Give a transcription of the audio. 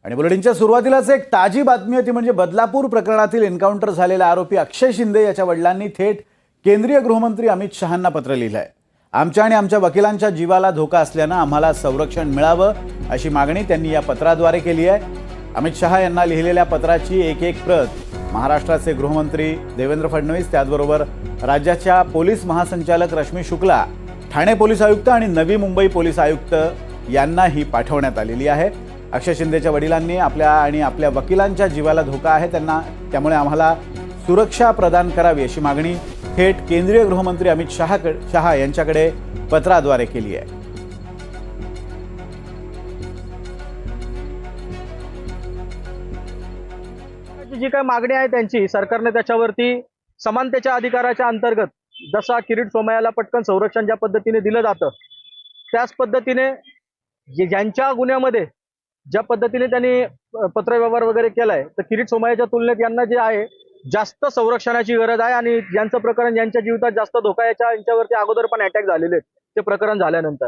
आणि बुलेटिनच्या सुरुवातीलाच एक ताजी बातमी होती, म्हणजे बदलापूर प्रकरणातील एन्काउंटर झालेला आरोपी अक्षय शिंदे याच्या वडिलांनी थेट केंद्रीय गृहमंत्री अमित शहांना पत्र लिहिलं आहे। आमच्या आणि आमच्या वकिलांच्या जीवाला धोका असल्यानं आम्हाला संरक्षण मिळावं अशी मागणी त्यांनी या पत्राद्वारे केली आहे। अमित शहा यांना लिहिलेल्या पत्राची एक प्रत महाराष्ट्राचे गृहमंत्री देवेंद्र फडणवीस, त्याचबरोबर राज्याच्या पोलीस महासंचालक रश्मी शुक्ला, ठाणे पोलीस आयुक्त आणि नवी मुंबई पोलीस आयुक्त यांनाही पाठवण्यात आलेली आहे। अक्षय शिंदेच्या वडिलांनी आपल्या आणि आपल्या वकिलांच्या जीवाला धोका आहे, त्यामुळे आम्हाला सुरक्षा प्रदान करावी अशी मागणी थेट केंद्रीय गृहमंत्री अमित शहा यांच्याकडे पत्राद्वारे केली आहे। जी काय मागणी आहे त्यांची, सरकारने त्याच्यावरती समानतेच्या अधिकाराच्या अंतर्गत जसा किरीट सोमय्याला पटकन संरक्षण ज्या पद्धतीने दिलं जातं, त्याच पद्धतीने ज्यांच्या गुन्ह्यामध्ये ज्या पद्धतीने त्यांनी पत्रव्यवहार वगैरे केलाय, तर किरीट सोमय्याच्या तुलनेत यांना जे आहे जास्त संरक्षणाची गरज आहे। आणि ज्यांचं प्रकरण, ज्यांच्या जीवितात जास्त धोका यांच्यावरती अगोदर पण अटॅक झालेले, ते प्रकरण झाल्यानंतर